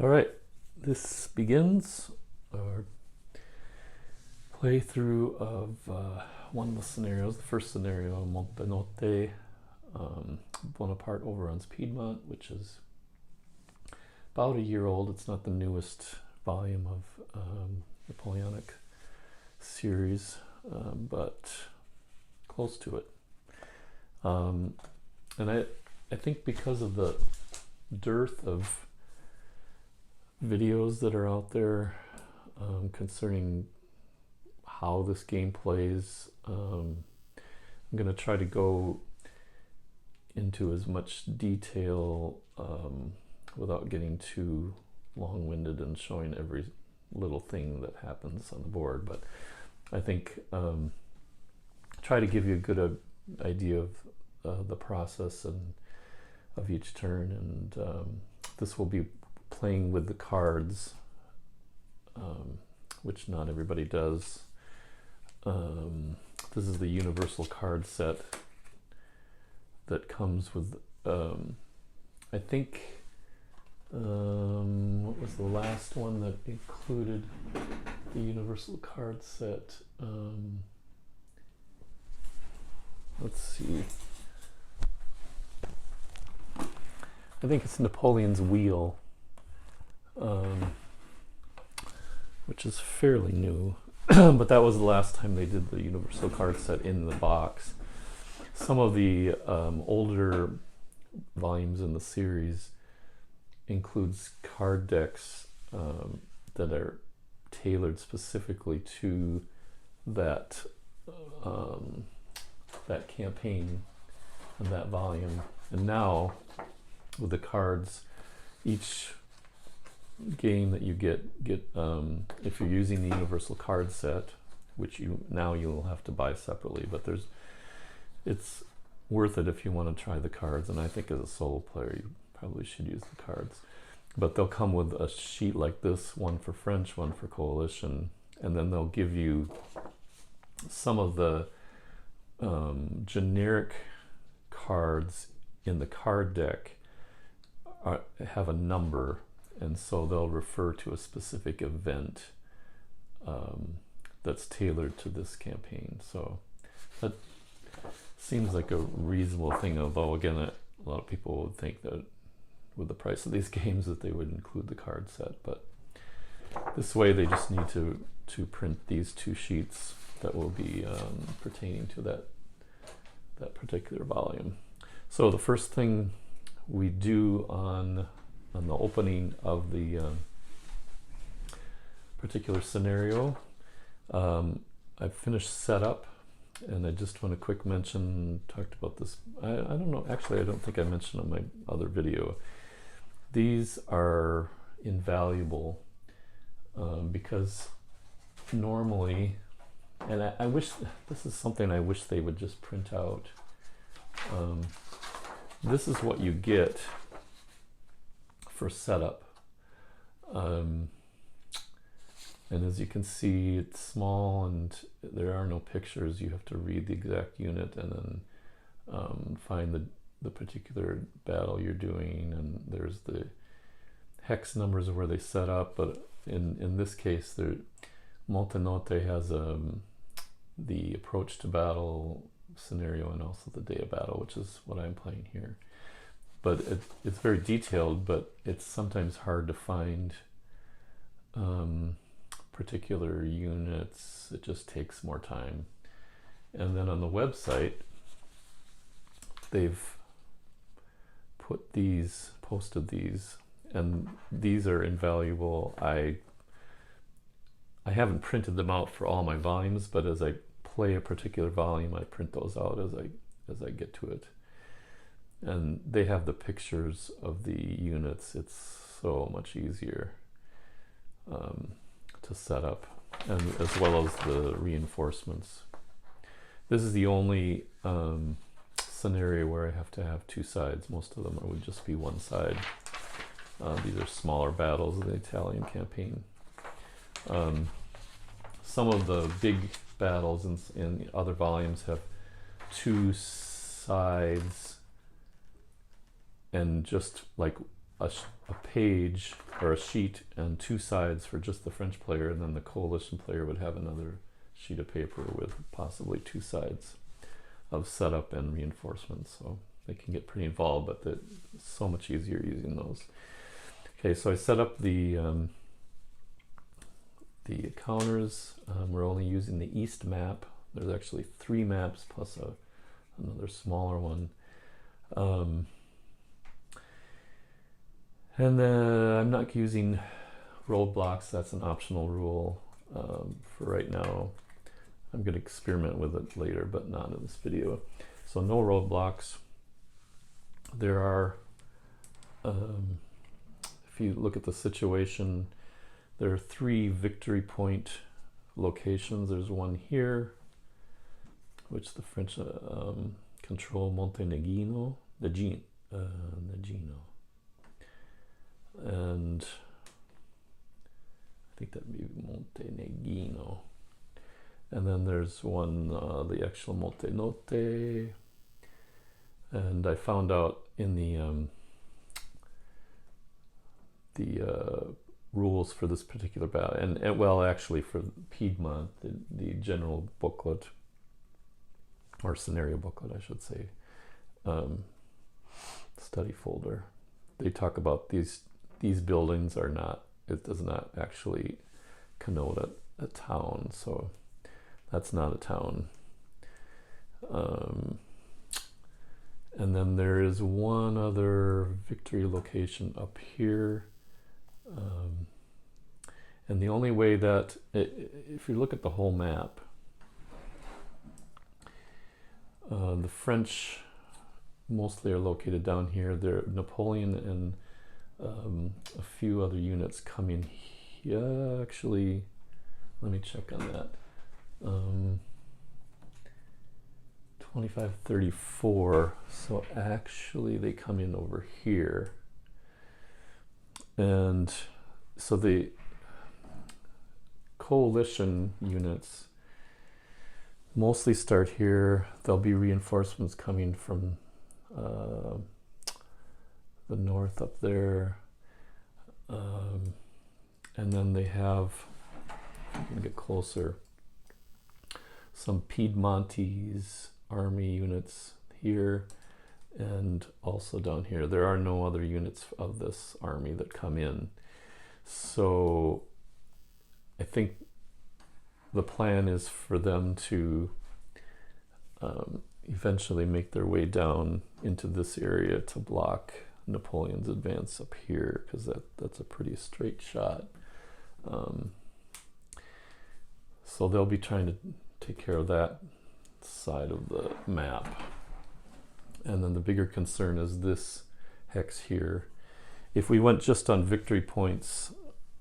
All right, this begins our playthrough of one of the scenarios. The first scenario, Montenotte, Bonaparte overruns Piedmont, which is about a year old. It's not the newest volume of Napoleonic series, but close to it. And I think because of the dearth of videos that are out there concerning how this game plays, I'm going to try to go into as much detail without getting too long-winded and showing every little thing that happens on the board. But I think try to give you a good idea of the process and of each turn, and this will be playing with the cards, which not everybody does. This is the universal card set that comes with, I think, what was the last one that included the universal card set? Let's see. I think it's Napoleon's Wheel, which is fairly new, but that was the last time they did the universal card set in the box. Some of the older volumes in the series includes card decks that are tailored specifically to that that campaign and that volume. And now, with the cards, each game that you get if you're using the universal card set, which you'll have to buy separately, but it's worth it if you want to try the cards. And I think as a solo player you probably should use the cards, but they'll come with a sheet like this, one for French, one for Coalition, and then they'll give you some of the generic cards in the card deck have a number, and so they'll refer to a specific event that's tailored to this campaign. So that seems like a reasonable thing, although again a lot of people would think that with the price of these games that they would include the card set, but this way they just need to print these two sheets that will be pertaining to that particular volume. So the first thing we do on the opening of the particular scenario, I've finished setup, and I just want to quick mention, talked about this, I don't know, actually I don't think I mentioned on my other video, these are invaluable because normally, and I wish, this is something I wish they would just print out. This is what you get for setup. And as you can see, it's small and there are no pictures. You have to read the exact unit and then find the particular battle you're doing, and there's the hex numbers of where they set up. But in this case, Montenotte has the approach to battle scenario and also the day of battle, which is what I'm playing here. But it's very detailed, but it's sometimes hard to find particular units. It just takes more time. And then on the website, they've posted these, and these are invaluable. I haven't printed them out for all my volumes, but as I play a particular volume, I print those out as I get to it. And they have the pictures of the units. It's so much easier to set up, and as well as the reinforcements. This is the only scenario where I have to have two sides. Most of them would just be one side. These are smaller battles of the Italian campaign. Some of the big battles in other volumes have two sides and just like a page or a sheet and two sides for just the French player, and then the coalition player would have another sheet of paper with possibly two sides of setup and reinforcements. So they can get pretty involved, but it's so much easier using those. Okay, so I set up the counters. We're only using the east map. There's actually 3 maps plus another smaller one. And then I'm not using roadblocks. That's an optional rule for right now. I'm going to experiment with it later, but not in this video. So no roadblocks. There are, if you look at the situation, there are 3 victory point locations. There's one here, which the French control Montenotte, and I think that'd be Montenotte. And then there's one, the actual Montenotte. And I found out in the rules for this particular battle, and well, actually for Piedmont, the general booklet, or scenario booklet, I should say, study folder, they talk about these buildings are not, it does not actually connote a town, so that's not a town. And then there is one other victory location up here. And the only way that, if you look at the whole map, the French mostly are located down here. There, Napoleon and a few other units come in here. Actually, let me check on that. 2534. So actually, they come in over here, and so the coalition units mostly start here. There'll be reinforcements coming from the north up there, and then they have, if you can get closer, some Piedmontese army units here, and also down here. There are no other units of this army that come in. So I think the plan is for them to eventually make their way down into this area to block Napoleon's advance up here, because that's a pretty straight shot. So they'll be trying to take care of that side of the map. And then the bigger concern is this hex here. If we went just on victory points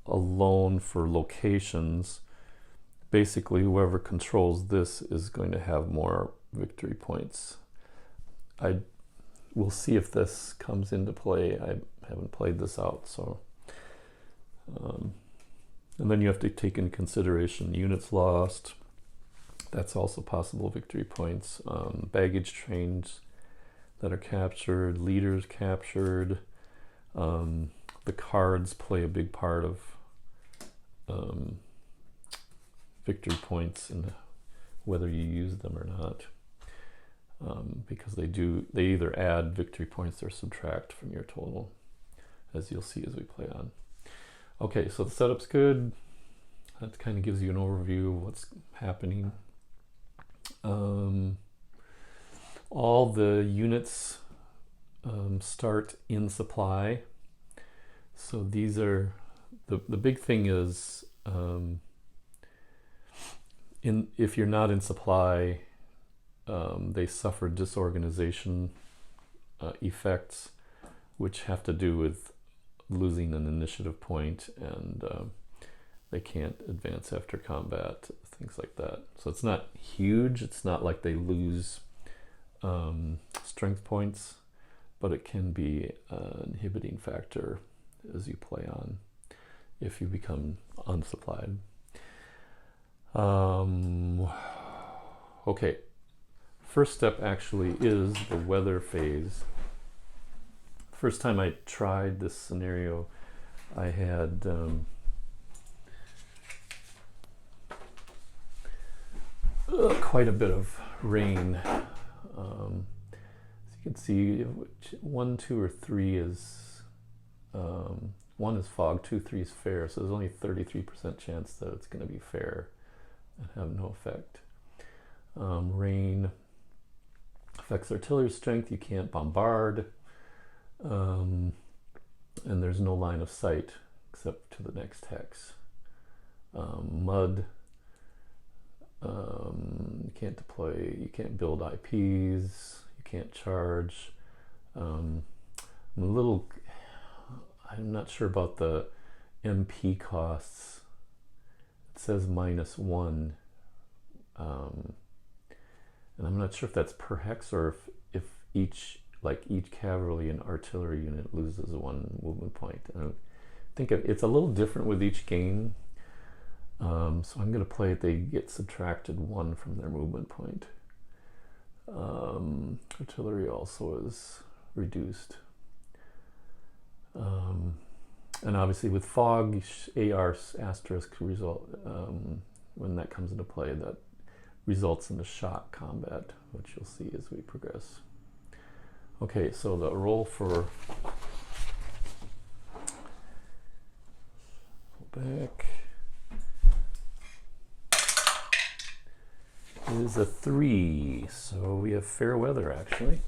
alone for locations, basically whoever controls this is going to have more victory points. We'll see if this comes into play. I haven't played this out, so and then you have to take into consideration units lost. That's also possible victory points. Baggage trains that are captured, leaders captured. The cards play a big part of victory points and whether you use them or not, because they either add victory points or subtract from your total, as you'll see as we play on. Okay, so the setup's good. That kind of gives you an overview of what's happening. All the units start in supply. So these are, the big thing is, if you're not in supply, they suffer disorganization effects, which have to do with losing an initiative point, and they can't advance after combat, things like that. So it's not huge. It's not like they lose strength points, but it can be an inhibiting factor as you play on if you become unsupplied. Okay, first step actually is the weather phase first time I tried this scenario, I had quite a bit of rain. As you can see, 1, 2, or 3 is 1 is fog, 2, 3 is fair. So there's only 33% chance that it's going to be fair and have no effect. Rain affects artillery strength. You can't bombard, and there's no line of sight except to the next hex. Mud. You can't deploy, you can't build IPs, you can't charge. I'm not sure about the MP costs. It says -1. And I'm not sure if that's per hex or if each cavalry and artillery unit loses 1 movement point. I think it's a little different with each game. So I'm going to play it. They get subtracted 1 from their movement point. Artillery also is reduced. And obviously with fog, AR asterisk result, when that comes into play, that results in a shock combat, which you'll see as we progress. Okay, so the roll for back is a 3, so we have fair weather actually.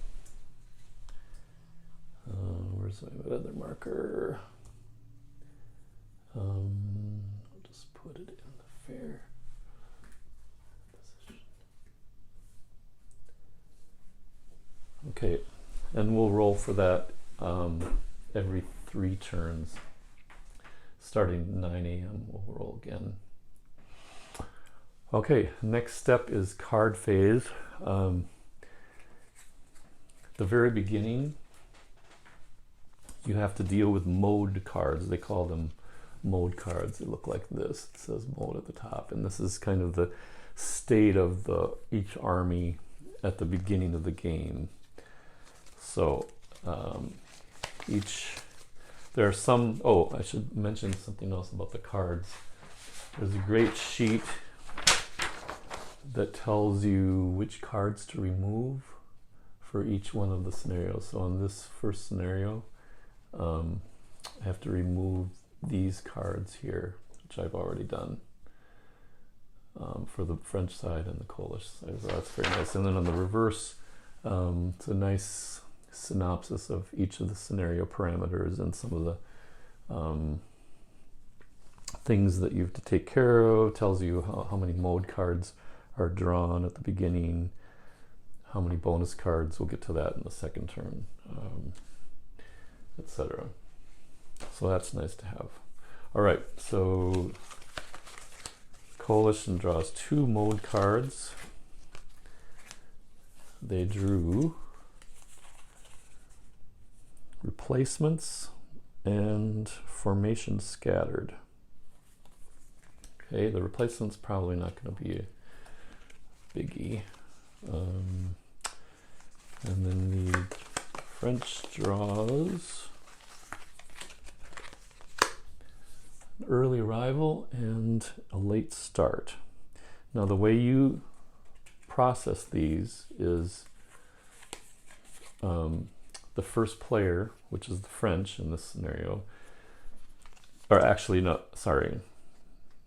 Where's my weather marker? I'll just put it in the fair position. Okay, and we'll roll for that every 3 turns. Starting 9 a.m. we'll roll again. Okay, next step is card phase. The very beginning, you have to deal with mode cards. They call them mode cards. They look like this. It says mode at the top, and this is kind of the state of each army at the beginning of the game. So there are some. Oh, I should mention something else about the cards. There's a great sheet that tells you which cards to remove for each one of the scenarios. So in this first scenario, I have to remove these cards here, which I've already done for the French side and the Polish side. So that's very nice. And then on the reverse, it's a nice synopsis of each of the scenario parameters and some of the things that you have to take care of. Tells you how many mode cards are drawn at the beginning, how many bonus cards, we'll get to that in the second turn, etc. So that's nice to have. All right, so Coalition draws 2 mode cards. They drew Replacements and Formation Scattered. Okay, the replacement's probably not going to be a biggie. And then the French draws an early arrival and a late start. Now the way you process these is the first player, which is the French in this scenario, or actually no, sorry,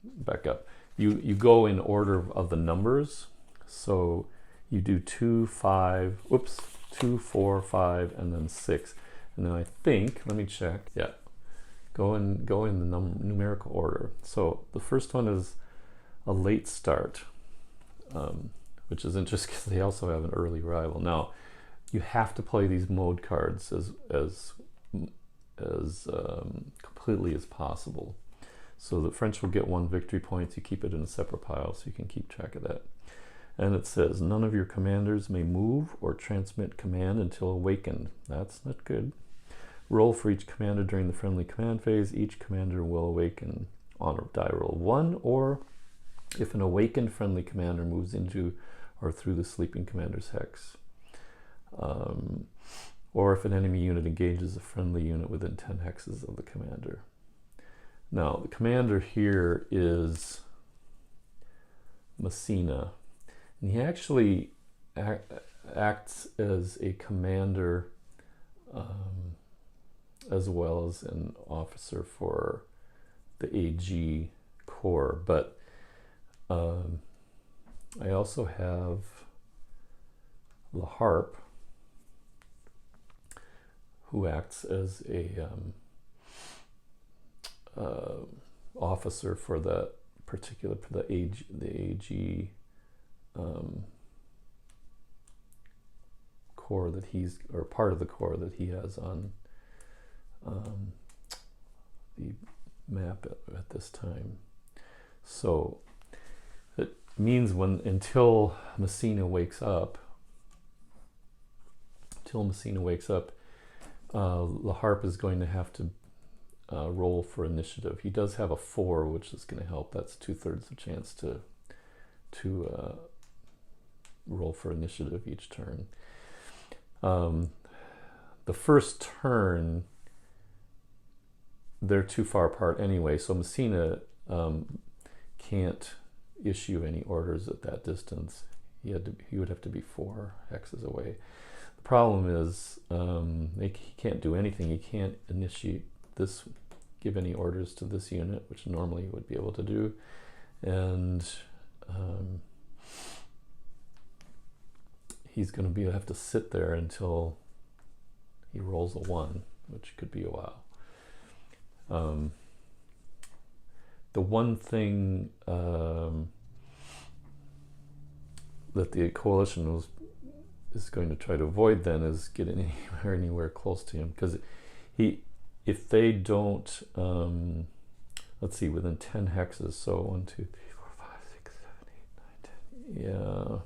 back up. You go in order of the numbers. So you do 2, 4, 5, and then 6. And then I think, let me check. Yeah, go in the numerical order. So the first one is a late start, which is interesting because they also have an early arrival. Now, you have to play these mode cards as completely as possible. So the French will get 1 victory point. You keep it in a separate pile so you can keep track of that. And it says, none of your commanders may move or transmit command until awakened. That's not good. Roll for each commander during the friendly command phase. Each commander will awaken on a die roll 1, or if an awakened friendly commander moves into or through the sleeping commander's hex. or if an enemy unit engages a friendly unit within 10 hexes of the commander. Now, the commander here is Messina, and he actually acts as a commander as well as an officer for the AG Corps, but I also have La Harpe, who acts as a officer for the particular, for the AG Corps that he's, or part of the Corps that he has on the map at this time. So it means until Messina wakes up, La Harpe is going to have to roll for initiative. He does have a 4, which is going to help. That's 2/3 the chance to roll for initiative each turn. The first turn, they're too far apart anyway, so Messina can't issue any orders at that distance. He would have to be 4 hexes away. The problem is he can't do anything. He can't initiate this, give any orders to this unit, which normally he would be able to do, and he's going to have to sit there until he rolls a 1, which could be a while. The one thing that the coalition is going to try to avoid then is getting anywhere close to him, because if they don't, let's see, within 10 hexes, so 1, 2, 3, 4, 5, 6, 7, 8, 9, 10, yeah,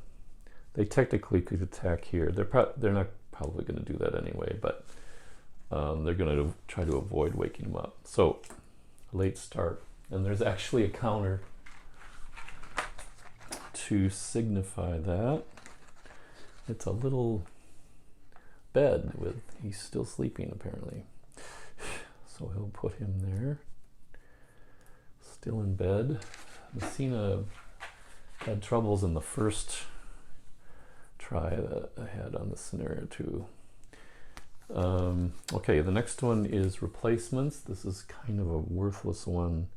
they technically could attack here. They're not probably going to do that anyway, but they're going to try to avoid waking him up. So late start, and there's actually a counter to signify that. It's a little bed with, he's still sleeping apparently. So he'll put him there, still in bed. Messina had troubles in the first try that I had on this scenario too. Okay, the next one is replacements. This is kind of a worthless one.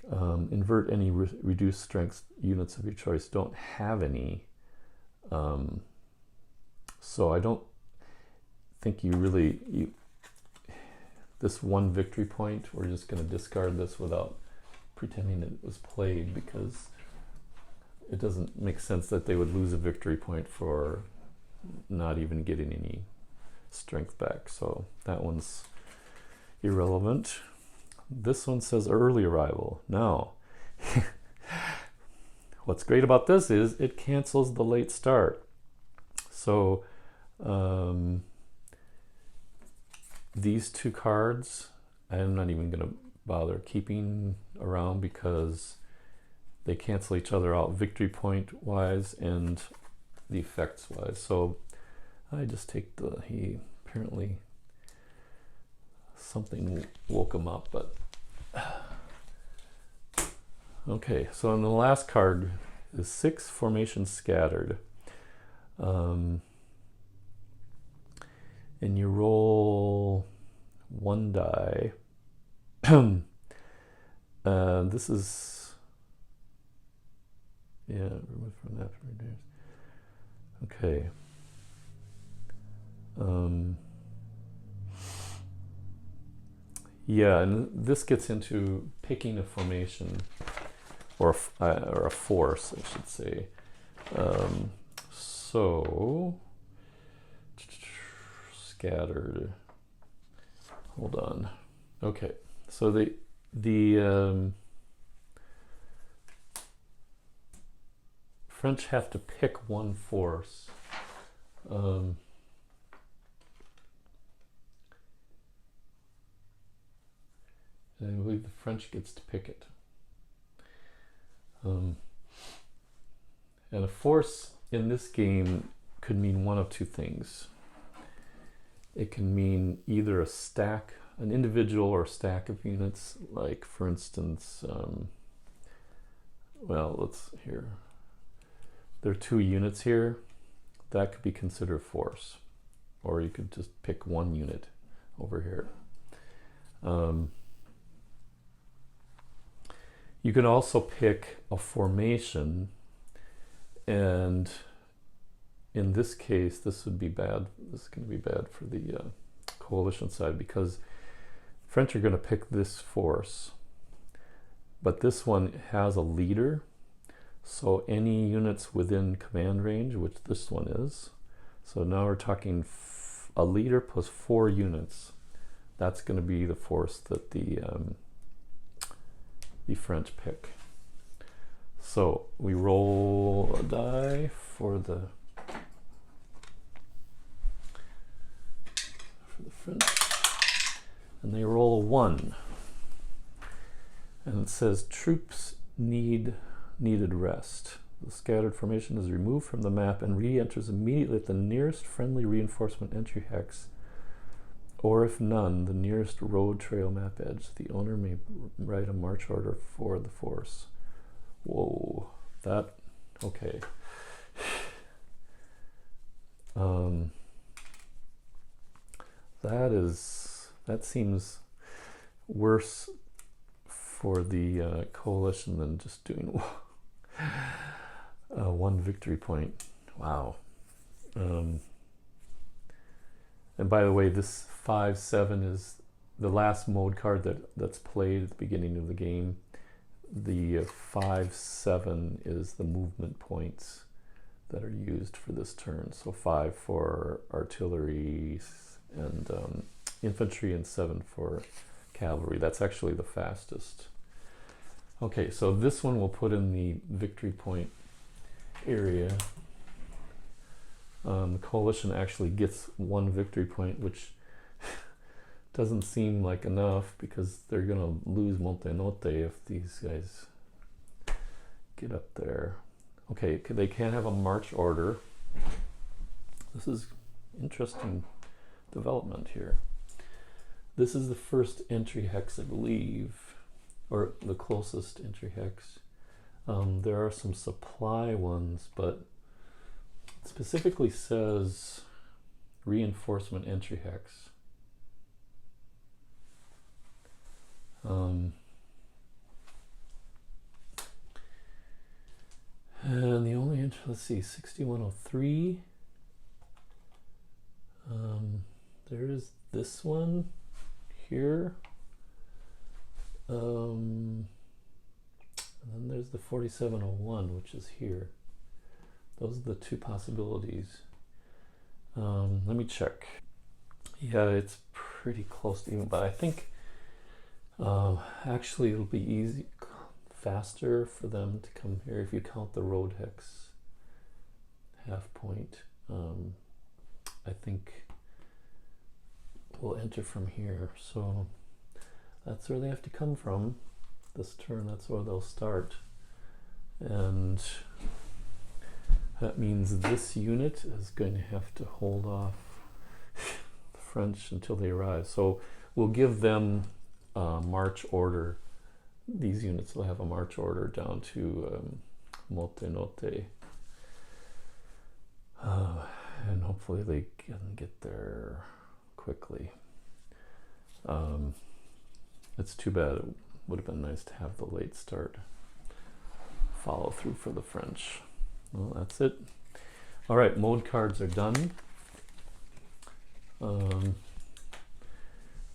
Invert any reduced strength units of your choice. Don't have any. So I don't think this 1 victory point, we're just going to discard this without pretending it was played, because it doesn't make sense that they would lose a victory point for not even getting any strength back. So that one's irrelevant. This one says early arrival. Now, what's great about this is it cancels the late start. So these 2 cards, I'm not even going to bother keeping around, because they cancel each other out victory point wise and the effects wise. So I just take he apparently something woke him up, but okay. So on the last card is 6 formations scattered, and you roll 1 die. This is, yeah, remove from that. Okay. Yeah, and this gets into picking a formation, or a force, I should say. So scattered. Hold on. Okay, so the French have to pick 1 force. And I believe the French gets to pick it. And a force in this game could mean one of 2 things. It can mean either a stack, an individual or stack of units, like for instance, well, let's here. There are 2 units here. That could be considered force. Or you could just pick 1 unit over here. You can also pick a formation, and in this case, this would be bad. This is going to be bad for the coalition side, because French are going to pick this force, but this one has a leader. So any units within command range, which this one is, so now we're talking a leader plus 4 units. That's going to be the force that the French pick. So we roll a die for the French, and they roll a 1, and it says troops needed rest. The scattered formation is removed from the map and re-enters immediately at the nearest friendly reinforcement entry hex, or if none, the nearest road trail map edge. The owner may write a march order for the force. Whoa, that, okay. That seems worse for the coalition than just doing 1 victory point. Wow. And by the way, this 5-7 is the last mode card that's played at the beginning of the game. The 5-7 is the movement points that are used for this turn. So 5 for artillery and infantry, and 7 for cavalry. That's actually the fastest. Okay, so this one we'll put in the victory point area. The coalition actually gets 1 victory point, which doesn't seem like enough, because they're going to lose Montenotte if these guys get up there. Okay, they can't have a march order. This is interesting development here. This is the first entry hex, I believe, or the closest entry hex. There are some supply ones, but it specifically says reinforcement entry hex. And the only entry, let's see, 6103. There is this one here. And then there's the 4701, which is here. Those are the 2 possibilities. Let me check. Yeah, it's pretty close to even, but I think actually it'll be faster for them to come here if you count the road hex half point. I think we'll enter from here. So that's where they have to come from this turn. That's where they'll start. And that means this unit is going to have to hold off the French until they arrive. So we'll give them a march order. These units will have a march order down to Montenotte. And hopefully they can get there quickly. It's too bad. It would have been nice to have the late start follow through for the French. Well, that's it. All right, mode cards are done. Done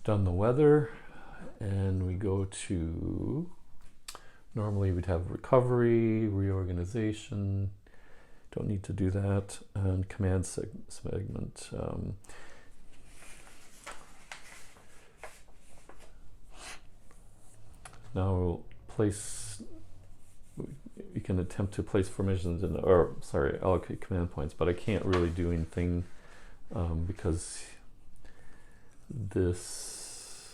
the weather, and we go to, normally we'd have recovery, reorganization. Don't need to do that. And command segment. Now we'll place, we can attempt to place formations in, or sorry, allocate command points, but I can't really do anything because this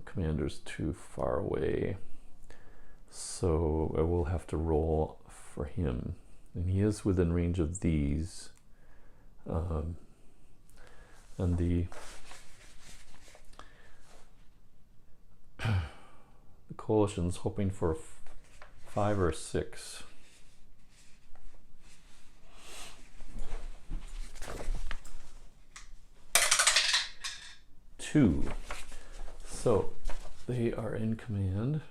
commander's too far away. So I will have to roll for him. And he is within range of these. And the coalition's hoping for 5 or 6. Two. So they are in command.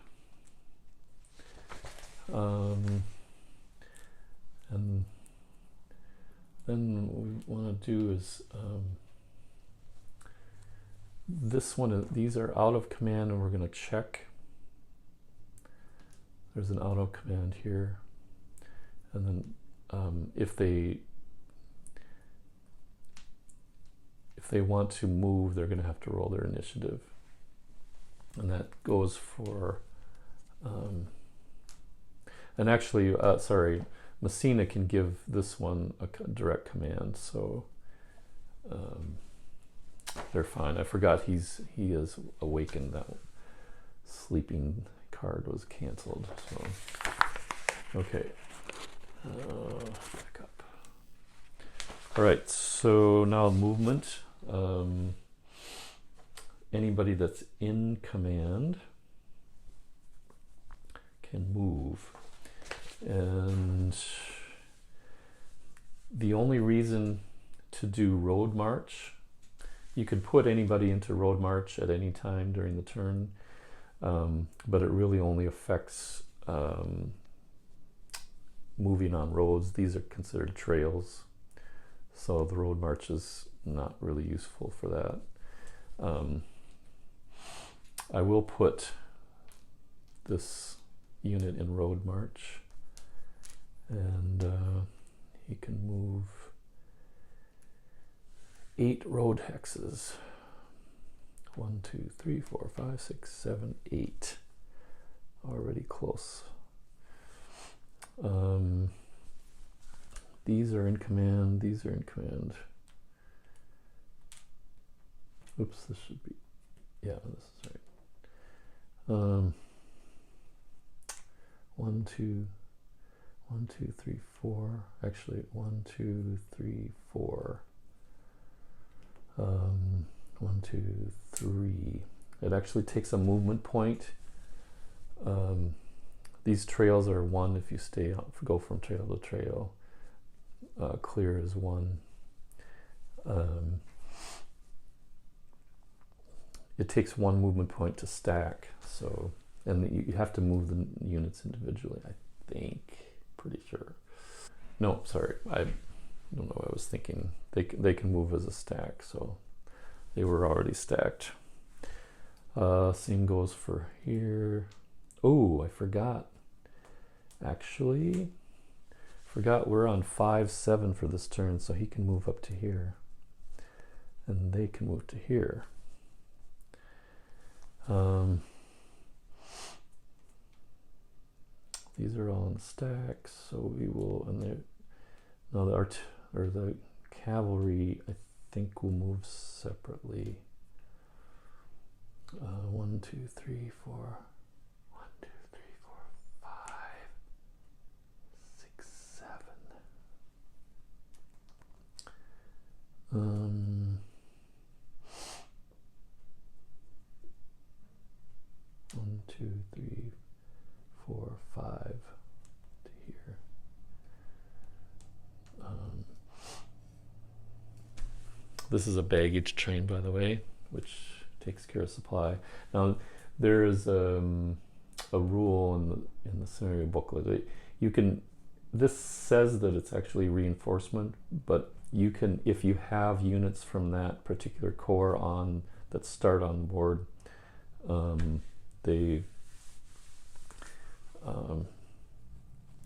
And then what we want to do is this one, these are out of command, and we're going to check. There's an out of command here, and then if they want to move, they're going to have to roll their initiative, and that goes for and actually sorry, Messina can give this one a direct command, so they're fine. I forgot he is awakened. That sleeping card was canceled. So okay, back up. All right, so now movement. Anybody that's in command can move, and the only reason to do road march, you could put anybody into road march at any time during the turn, but it really only affects moving on roads. These are considered trails, so the road march is not really useful for that. I will put this unit in road march, and he can move 8 road hexes. 1, 2, 3, 4, 5, 6, 7, 8. Already close. These are in command. These are in command. Oops, this should be, yeah, this is right. 1, 2, 3, 4. Actually, 1, 2, 3, 4. 1, 2, 3. It actually takes a movement point. These trails are 1 if you stay out, go from trail to trail. Clear is 1. It takes 1 movement point to stack. So, and you have to move the units individually, I think. Pretty sure. No, sorry, I don't know what I was thinking. They can move as a stack, so they were already stacked. Same goes for here. Oh, I forgot. Actually, forgot we're on 5, 7 for this turn, so he can move up to here, and they can move to here. These are all in stacks, so we will, and now the cavalry, I think, will move separately. 1, 2, 3, 4. 1, 2, 3, 4, 5, 6, 7. 1, 2, 3, 4, 5 to here. This is a baggage train, by the way, which takes care of supply. Now, there is a rule in the scenario booklet. You can. This says that it's actually reinforcement, but you can, if you have units from that particular corps on that start on board,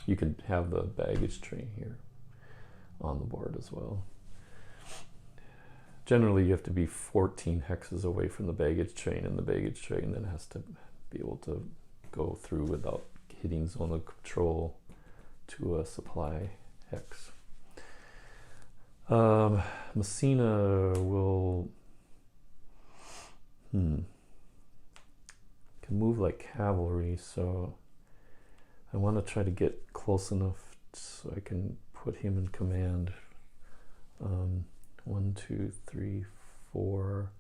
you can have the baggage train here on the board as well. Generally, you have to be 14 hexes away from the baggage train, and the baggage train then has to be able to go through without hitting zone of control to a supply hex. Messina will can move like cavalry, so I want to try to get close enough so I can put him in command. 1, 2, 3, 4.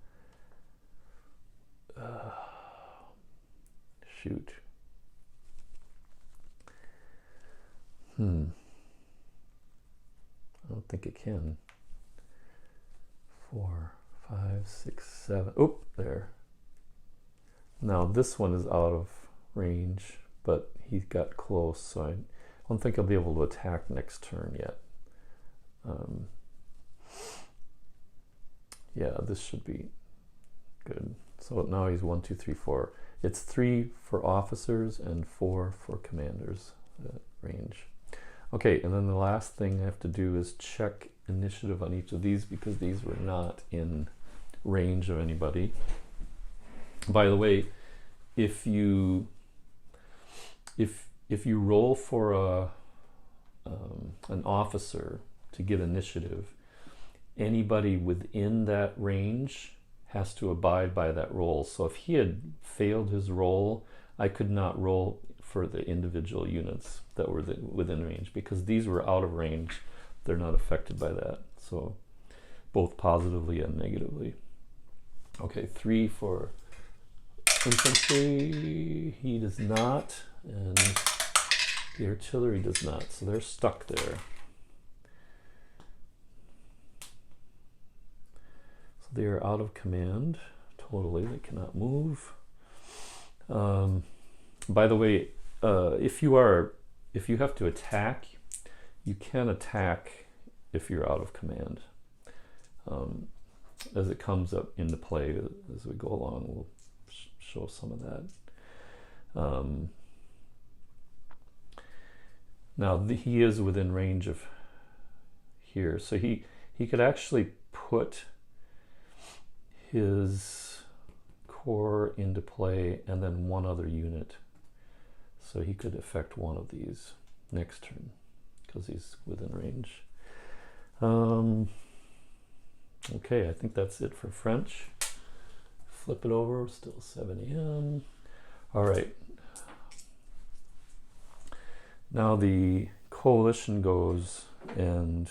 Shoot. I don't think it can. 4, 5, 6, 7. Oop, there. Now this one is out of range, but he got close, so I don't think I'll be able to attack next turn yet. Yeah, this should be good. So now he's 1, 2, 3, 4. It's 3 for officers and 4 for commanders range. Okay, and then the last thing I have to do is check initiative on each of these because these were not in range of anybody. By the way, if you roll for an officer to get initiative, anybody within that range has to abide by that roll. So if he had failed his roll, I could not roll for the individual units that were within range because these were out of range. They're not affected by that. So both positively and negatively. Okay, 3 for infantry. He does not, and the artillery does not. So they're stuck there. So they are out of command. Totally, they cannot move. By the way, if you have to attack, you can attack if you're out of command. As it comes up into play as we go along, we'll show some of that. Now he is within range of here, so he could actually put his corps into play and then one other unit. So he could affect one of these next turn because he's within range. Okay, I think that's it for French. Flip it over, still 7 a.m. All right. Now the coalition goes, and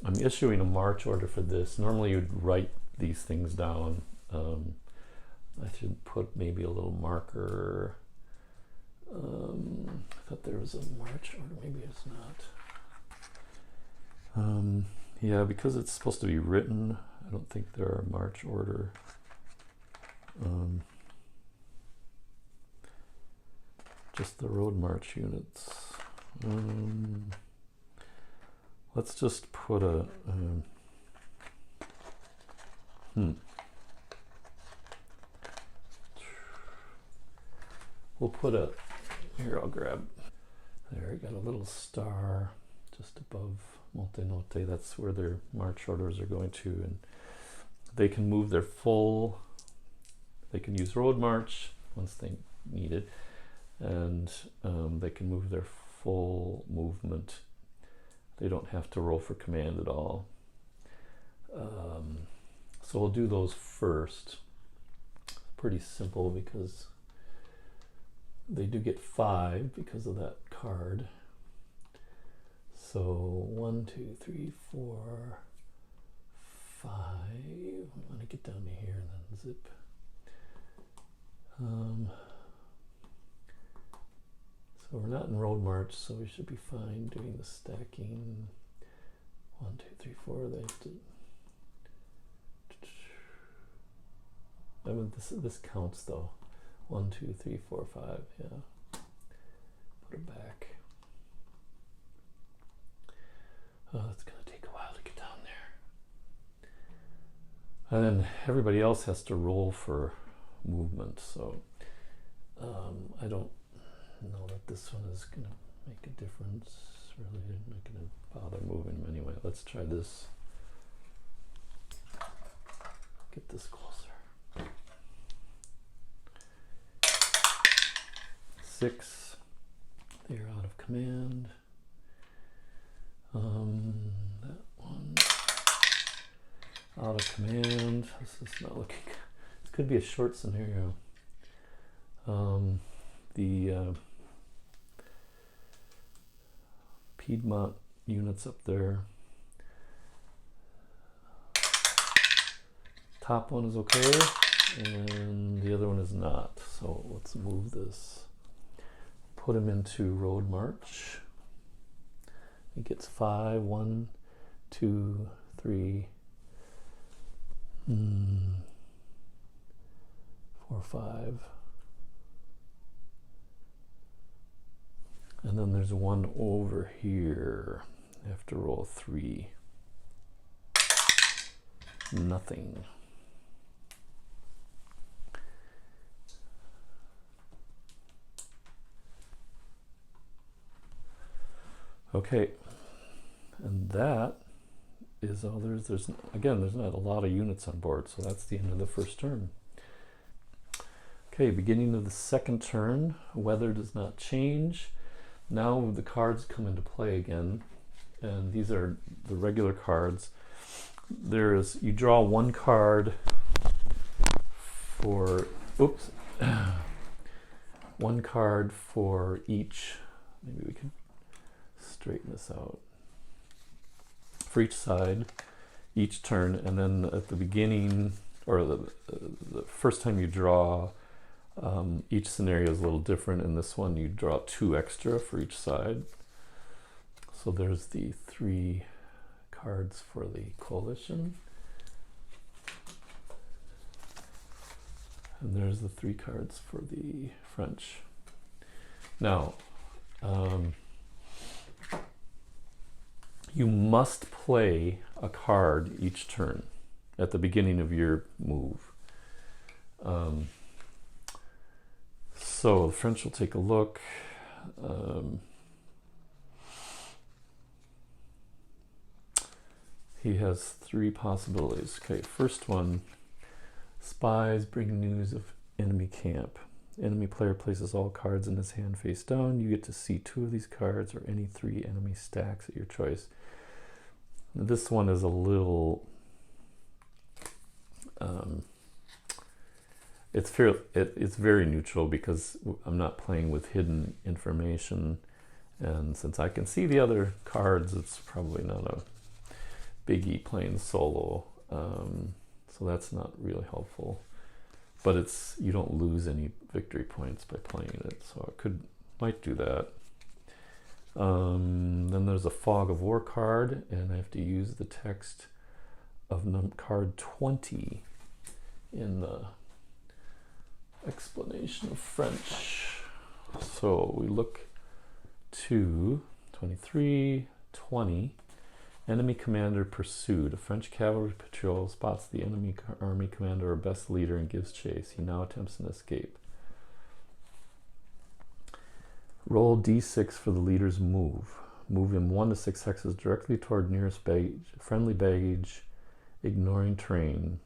I'm issuing a march order for this. Normally you'd write these things down. I should put maybe a little marker. I thought there was a march order, maybe it's not. Yeah, because it's supposed to be written, I don't think there are march order. Just the road march units. Let's just put a we'll put a, here I'll grab, there I got a little star just above Montenotte. That's where their march orders are going to, and they can move their full, they can use road march once they need it, and they can move their full movement. They don't have to roll for command at all. So we'll do those first. Pretty simple because they do get 5 because of that card. So 1, 2, 3, 4, 5. I'm gonna get down to here and then zip. So we're not in road march, so we should be fine doing the stacking. 1, 2, 3, 4. They have to. I mean, this counts though. 1, 2, 3, 4, 5. Yeah. Put it back. Oh, it's gonna take a while to get down there. And then everybody else has to roll for movement. So I don't know that this one is gonna make a difference. Really, I'm not gonna bother moving them anyway. Let's try this. Get this closer. 6. They're out of command. That one out of command. This is not looking good. This could be a short scenario. The Piedmont units up there. Top one is okay, and the other one is not. So let's move this. Put him into road march. He gets 5, 1, 2, 3, 4, 5. And then there's one over here. I have to roll 3. Nothing. Okay, and that is all there's again, there's not a lot of units on board, so that's the end of the first turn. Okay, beginning of the second turn, weather does not change. Now the cards come into play again, and these are the regular cards. You draw one card for, one card for each, maybe we can straighten this out, for each side, each turn, and then at the beginning, or the first time you draw, each scenario is a little different. In this one, you draw 2 extra for each side. So there's the 3 cards for the coalition. And there's the 3 cards for the French. Now, you must play a card each turn at the beginning of your move. So the French will take a look. He has 3 possibilities. Okay, first one, spies bring news of enemy camp. Enemy player places all cards in his hand face down. You get to see 2 of these cards or any 3 enemy stacks at your choice. Now, this one is a little, it's very neutral because I'm not playing with hidden information, and since I can see the other cards, it's probably not a biggie playing solo, so that's not really helpful. But you don't lose any victory points by playing it, so I might do that. Then there's a Fog of War card, and I have to use the text of card 20 in the explanation of French. So we look to 23, 20. Enemy commander pursued. A French cavalry patrol spots the enemy army commander or best leader and gives chase. He now attempts an escape. Roll d6 for the leader's move. Move him 1 to 6 hexes directly toward nearest baggage, friendly baggage, ignoring terrain.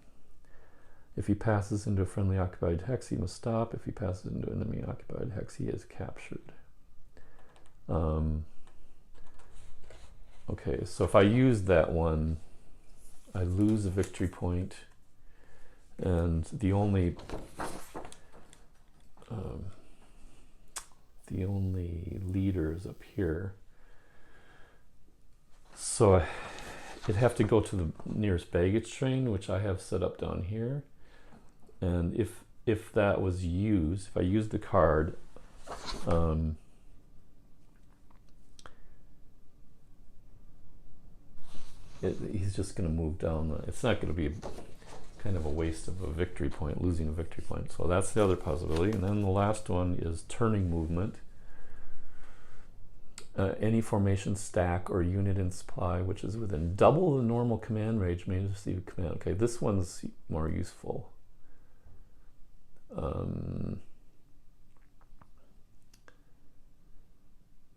If he passes into a friendly occupied hex, he must stop. If he passes into an enemy occupied hex, he is captured. Okay, so if I use that one, I lose a victory point, and the only leaders up here. So it'd have to go to the nearest baggage train, which I have set up down here. And if that was used, if I used the card, he's just going to move down. It's not going to be kind of a waste of a victory point, losing a victory point. So that's the other possibility. And then the last one is turning movement. Any formation, stack, or unit in supply which is within double the normal command range may receive a command. Okay, this one's more useful.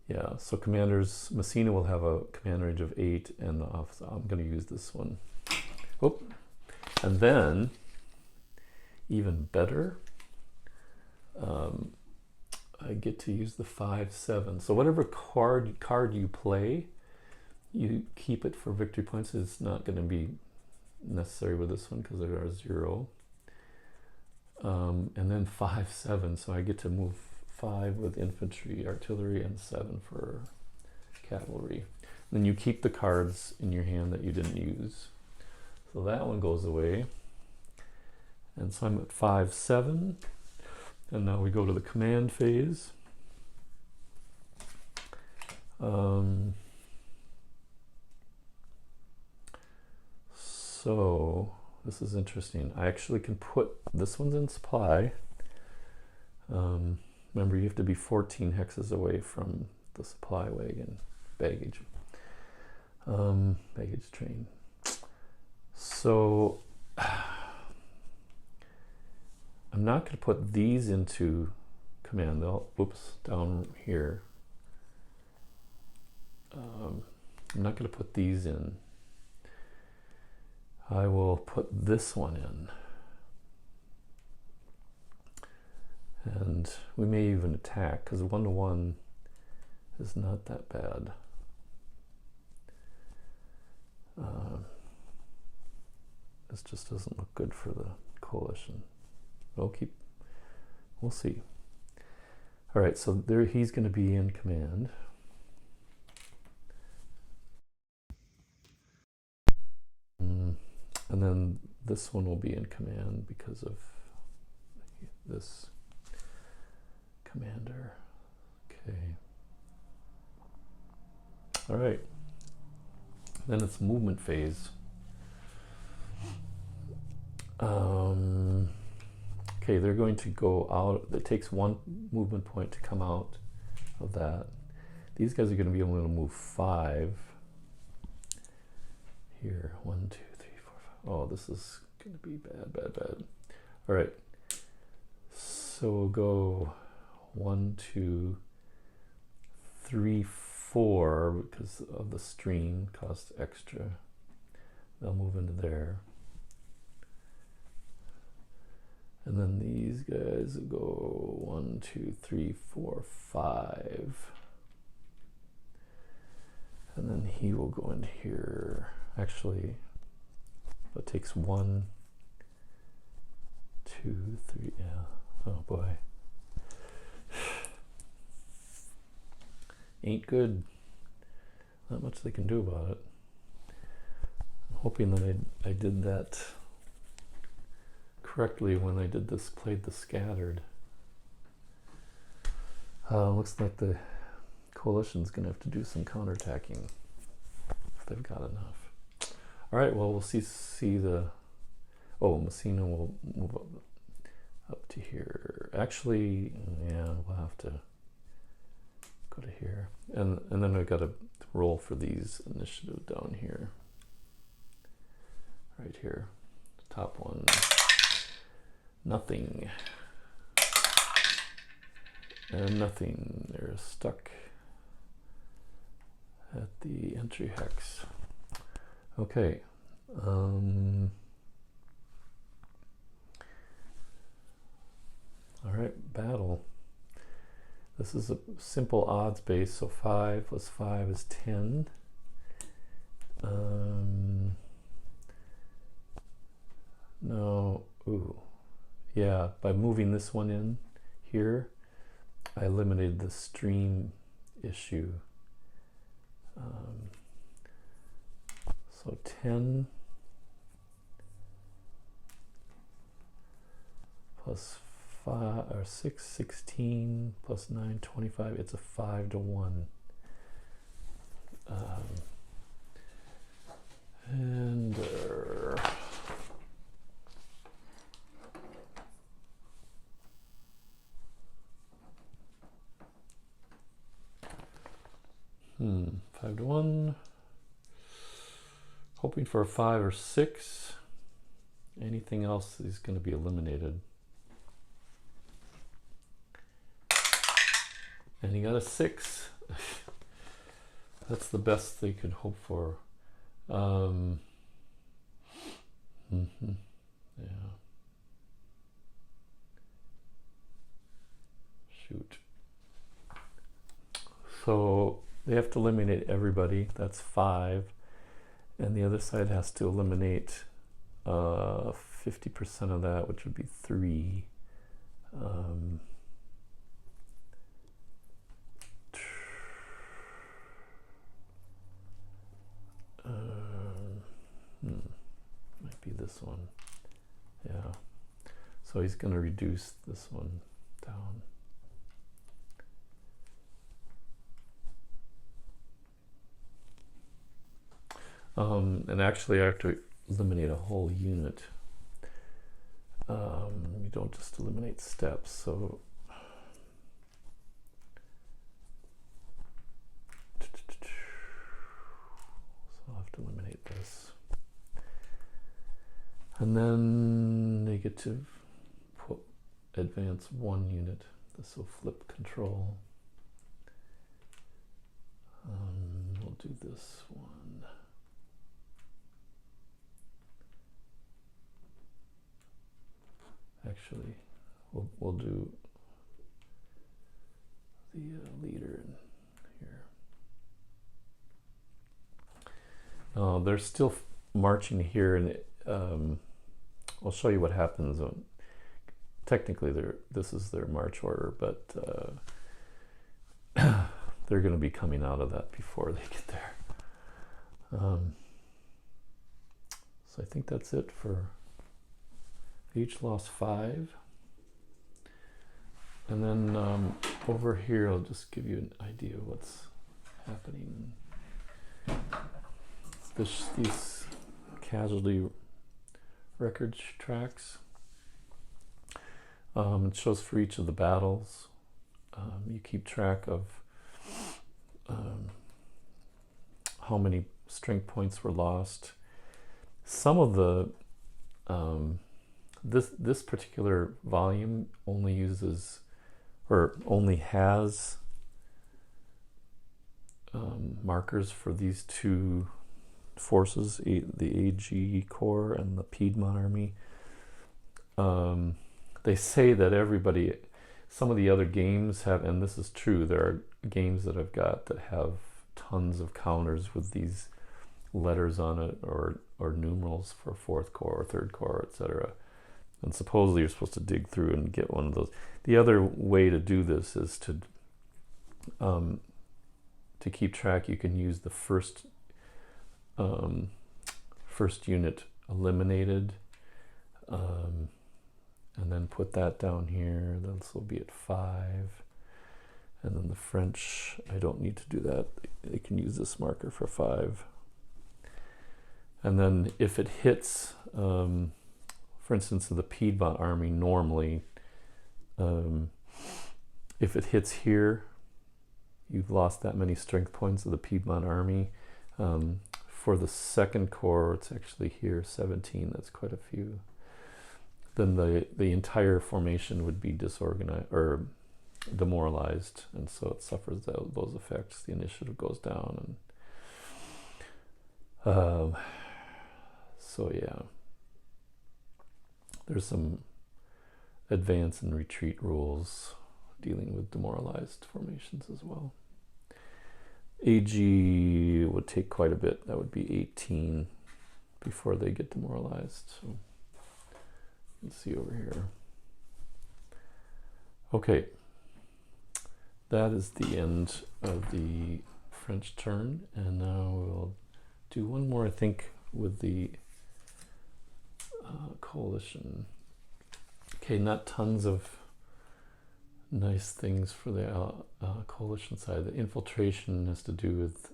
Yeah, so commanders, Messina will have a command range of 8, and the officer, I'm going to use this one. Oop. And then, even better, I get to use the 5-7. So whatever card you play, you keep it for victory points. It's not going to be necessary with this one because there are 0. And then 5-7, so I get to move 5 with infantry, artillery, and 7 for cavalry. Then you keep the cards in your hand that you didn't use. So that one goes away. And so I'm at 5-7. And now we go to the command phase. So this is interesting. I actually can put, this one's in supply. Remember, you have to be 14 hexes away from the supply wagon, baggage train. So I'm not going to put these into command. They'll, whoops, down here. I'm not going to put these in. I will put this one in. And we may even attack, because 1-to-1 is not that bad. This just doesn't look good for the coalition. We'll see. All right, so there he's going to be in command. And then this one will be in command because of this commander. Okay. All right. Then it's movement phase. Okay, they're going to go out. It takes 1 movement point to come out of that. These guys are going to be able to move 5. Here, 1, 2, 3, 4, 5. Oh, this is going to be bad. All right. So we'll go 1, 2, 3, 4 because of the stream costs extra. They'll move into there. And then these guys will go 1, 2, 3, 4, 5. And then he will go into here. Actually, it takes 1, 2, 3, yeah. Oh boy. Ain't good. Not much they can do about it. I'm hoping that I did that correctly when I did this, played the scattered. Looks like the coalition's gonna have to do some counterattacking if they've got enough. All right, well, we'll see the, oh, Messina will move up to here. Actually, yeah, we'll have to go to here. And then we've got to roll for these initiative down here. Right here, top one. Nothing. And nothing. They're stuck at the entry hex. Okay. All right, battle. This is a simple odds base, so 5 plus 5 is 10. No, ooh. Yeah, by moving this one in here, I eliminated the stream issue. So 10 plus 5 or 6, 16 plus 9, 25. It's a 5-to-1. And Hmm, 5-to-1. Hoping for a 5 or 6. Anything else is going to be eliminated. And he got a 6. That's the best they could hope for. Yeah. Shoot. So they have to eliminate everybody. That's 5. And the other side has to eliminate 50% of that, which would be 3. Might be this one. Yeah. So he's going to reduce this one down. And actually I have to eliminate a whole unit. You don't just eliminate steps, so I'll have to eliminate this. And then they get to advance one unit. This will flip control. We'll do this one. Actually, we'll do the leader in here. They're still marching here, and I'll show you what happens. Technically, this is their march order, but they're going to be coming out of that before they get there. So I think that's it for. Each lost 5. And then over here, I'll just give you an idea of what's happening. These casualty record tracks. It shows for each of the battles. You keep track of how many strength points were lost. Some of the this particular volume only uses or only has markers for these two forces, the AG Corps and the Piedmont Army. They say that everybody, some of the other games have, and this is true, there are games that I've got that have tons of counters with these letters on it or numerals for 4th Corps or 3rd Corps, etc. And supposedly you're supposed to dig through and get one of those. The other way to do this is to keep track. You can use the first unit eliminated, and then put that down here. This will be at 5. And then the French, I don't need to do that. They can use this marker for 5. And then if it hits, for instance, the Piedmont Army normally, if it hits here, you've lost that many strength points of the Piedmont Army. For the 2nd Corps, it's actually here, 17. That's quite a few. Then the entire formation would be disorganized or demoralized, and so it suffers those effects. The initiative goes down, and so yeah. There's some advance and retreat rules dealing with demoralized formations as well. AG would take quite a bit. That would be 18 before they get demoralized. So let's see over here. Okay, that is the end of the French turn, and now we'll do one more, I think, with the coalition. Okay, not tons of nice things for the coalition side. The infiltration has to do with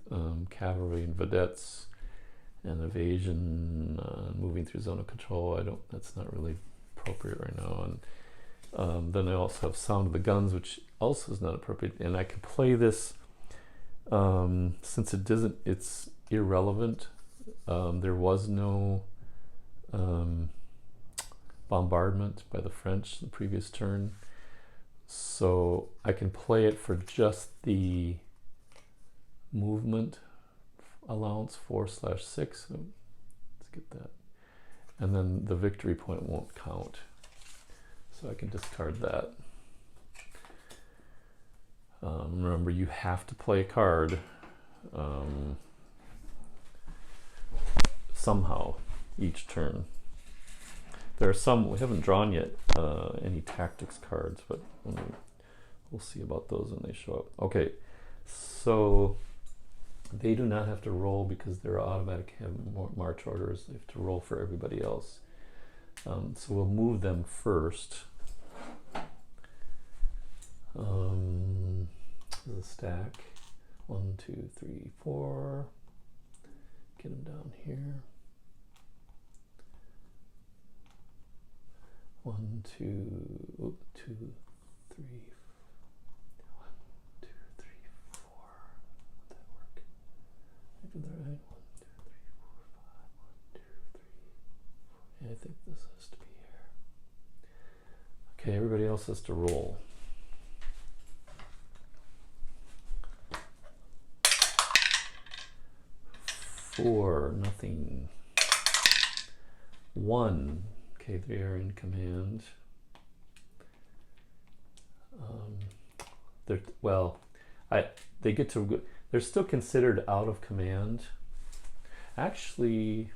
cavalry and vedettes and evasion, moving through zone of control. That's not really appropriate right now. And then I also have sound of the guns, which also is not appropriate. And I can play this since it's irrelevant. There was no bombardment by the French the previous turn, so I can play it for just the movement allowance 4/6. So let's get that, and then the victory point won't count, so I can discard that. Remember, you have to play a card somehow each turn. There are some, we haven't drawn yet any tactics cards, but we'll see about those when they show up. Okay, so they do not have to roll because they're automatic, have march orders. They have to roll for everybody else. So we'll move them first. This is a stack. 1, 2, 3, 4. Get them down here. 1, 2, 2, 3. 1, 2, 3, 4. Would that work? I did that right. 1, 2, 3, 4, 5. 1, 2, 3, 4. Yeah, I think this has to be here. Okay, everybody else has to roll. 4, nothing. 1, okay, they are in command. They get to, they're still considered out of command. Actually,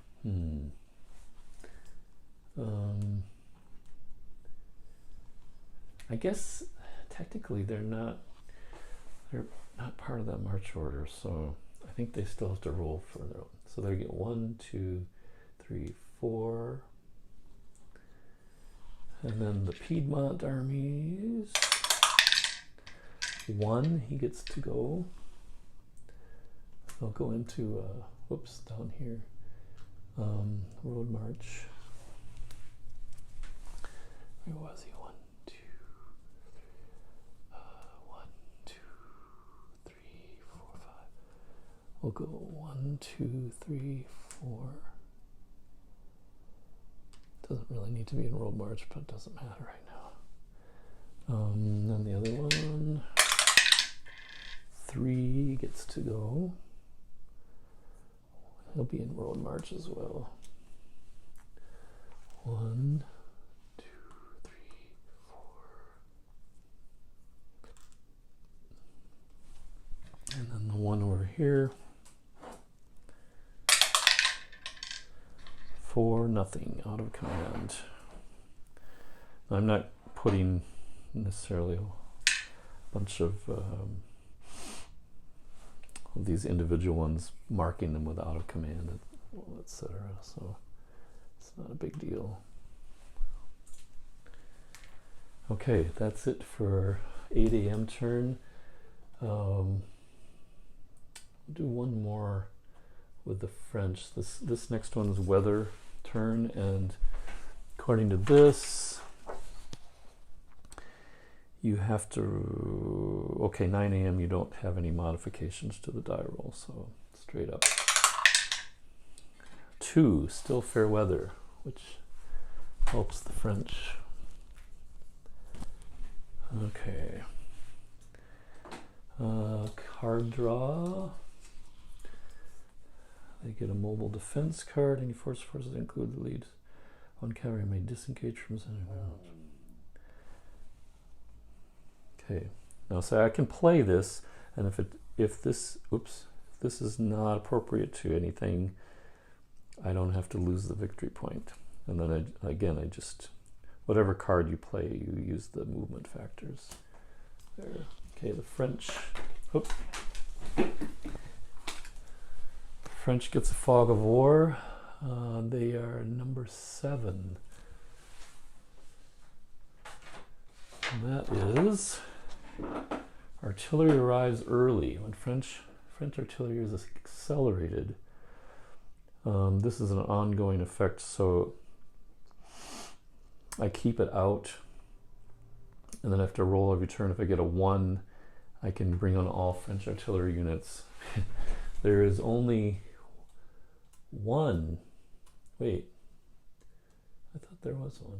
I guess technically they're not part of that march order, so I think they still have to roll further. So they get 1, 2, 3, 4. And then the Piedmont armies. 1, he gets to go. I'll go into, whoops, down here. Road march. Where was he? 1, 2, 1, 2, 3, 4, 5. We'll go 1, 2, 3, 4. Doesn't really need to be in road march, but it doesn't matter right now. Then the other one, 3 gets to go. He'll be in road march as well. 1, 2, 3, 4. And then the one over here. 4, nothing, out of command. I'm not putting necessarily a bunch of these individual ones, marking them with out of command, etc. So it's not a big deal. Okay, that's it for 8 a.m. turn. We'll do one more with the French. This next one is weather turn, and according to this, you have to, okay, 9 a.m. you don't have any modifications to the die roll, so straight up. 2, still fair weather, which helps the French. Okay. Card draw. They get a mobile defense card. Any forces include the lead. One cavalry may disengage from center ground. Okay. Now, so I can play this, and if this is not appropriate to anything, I don't have to lose the victory point. And then I just whatever card you play, you use the movement factors. There. Okay, the French. French gets a fog of war. They are number 7. And that is artillery arrives early. When French artillery is accelerated, this is an ongoing effect, so I keep it out, and then I have to roll every turn. If I get a 1, I can bring on all French artillery units. There is only 1. Wait, I thought there was 1.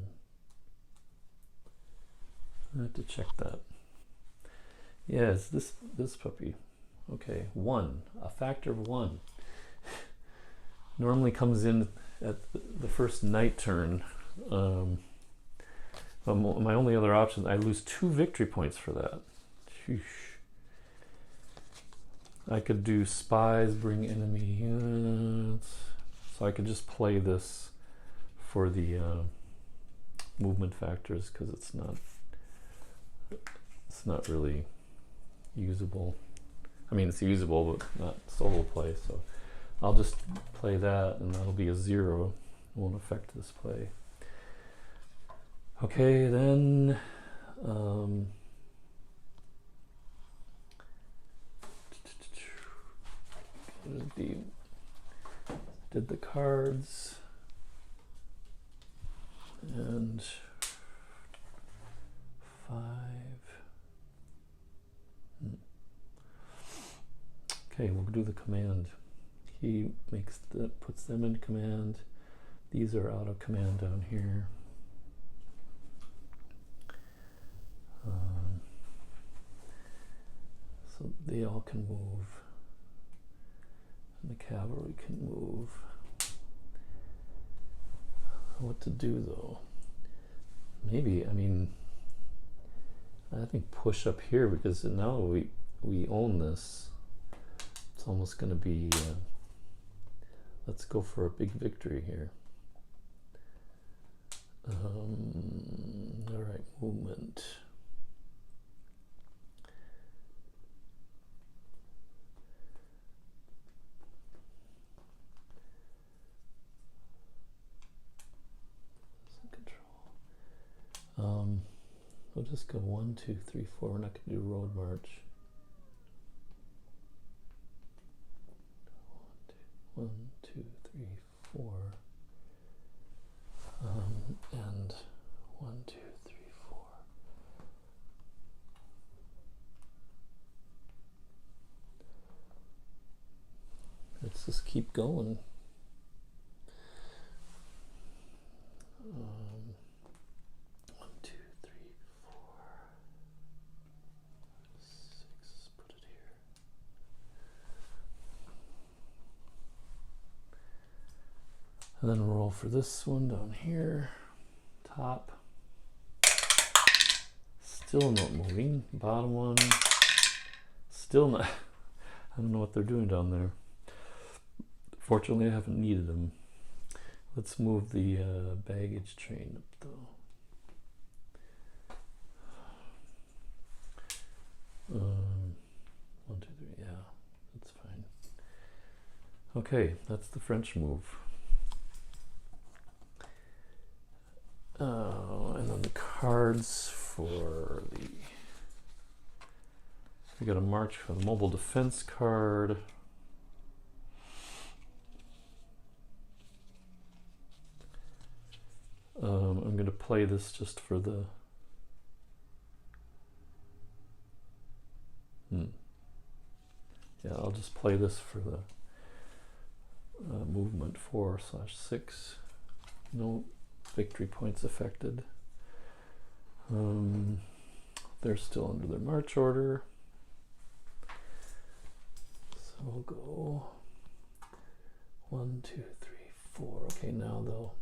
I have to check that. Yes, this puppy. Okay, 1. A factor of 1. Normally comes in at the first night turn. My only other option, I lose 2 victory points for that. Sheesh. I could do spies, bring enemy units. So I could just play this for the movement factors, because it's not really usable. I mean, it's usable, but not solo play. So I'll just play that, and that'll be a 0. It won't affect this play. Okay, then did the cards and 5. Okay, we'll do the command. He puts them in command. These are out of command down here. So they all can move. And the cavalry can move. What to do though? Maybe, I mean, I think push up here, because now we own this. It's almost going to be, let's go for a big victory here. All right, movement. Control. We'll just go 1, 2, 3, 4. We're not going to do road march. 1, 2, 3, 4. And 1, 2, 3, 4. Let's just keep going. 1, 2, 3, 4, 6. Put it here. And then roll for this one down here. Top. Still not moving. Bottom one. Still not. I don't know what they're doing down there. Fortunately, I haven't needed them. Let's move the baggage train up though. 1, 2, 3. Yeah, that's fine. Okay, that's the French move. And then the cards for the... We got a march for the mobile defense card. I'm going to play this just for the... Yeah, I'll just play this for the movement 4/6. No victory points affected. They're still under their march order. So we'll go 1, 2, 3, 4. Okay, now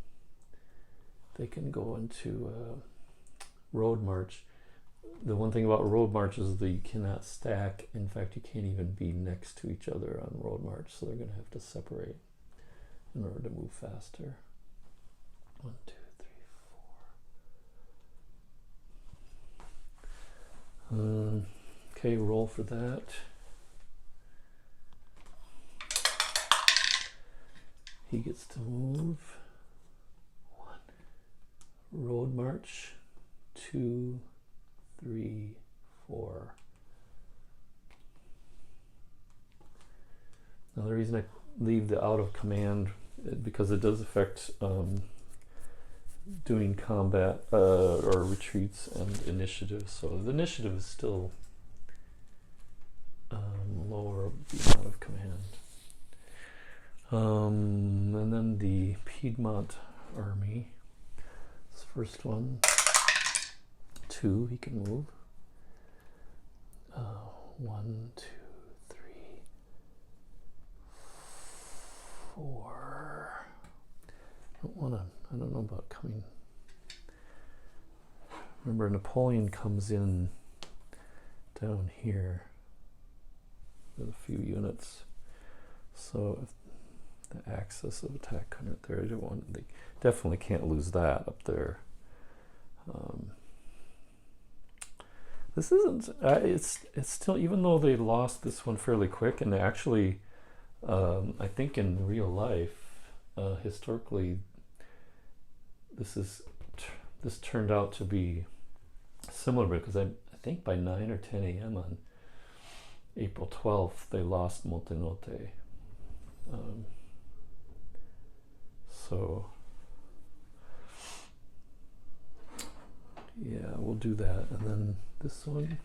they can go into road march. The one thing about road march is that you cannot stack. In fact, you can't even be next to each other on road march, so they're going to have to separate in order to move faster. 1, 2, 3, 4. Okay, roll for that. He gets to move. 1. Road march. 2, 3, 4. Now the reason I leave the out of command, because it does affect doing combat or retreats and initiative. So the initiative is still lower, being out of command. And then the Piedmont army. This first one. 2, he can move. 1, 2, 3, 4. I don't know about coming. Remember, Napoleon comes in down here with a few units. So if the axis of attack coming up there, they definitely can't lose that up there. This isn't, it's still, even though they lost this one fairly quick, and they actually, I think in real life, historically, this is this turned out to be similar because I think by 9 or 10 a.m. on April 12th they lost Montenotte. So yeah, we'll do that. And then this one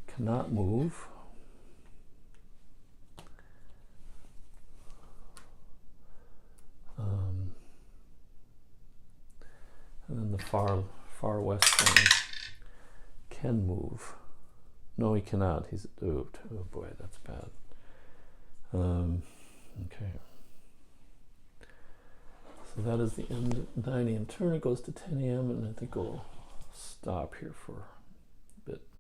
cannot move. And then the far west one can move. No, he cannot. He's moved. Oh boy, that's bad. Okay. So that is the end 9 a.m. turn. It goes to 10 a.m. and I think we'll stop here for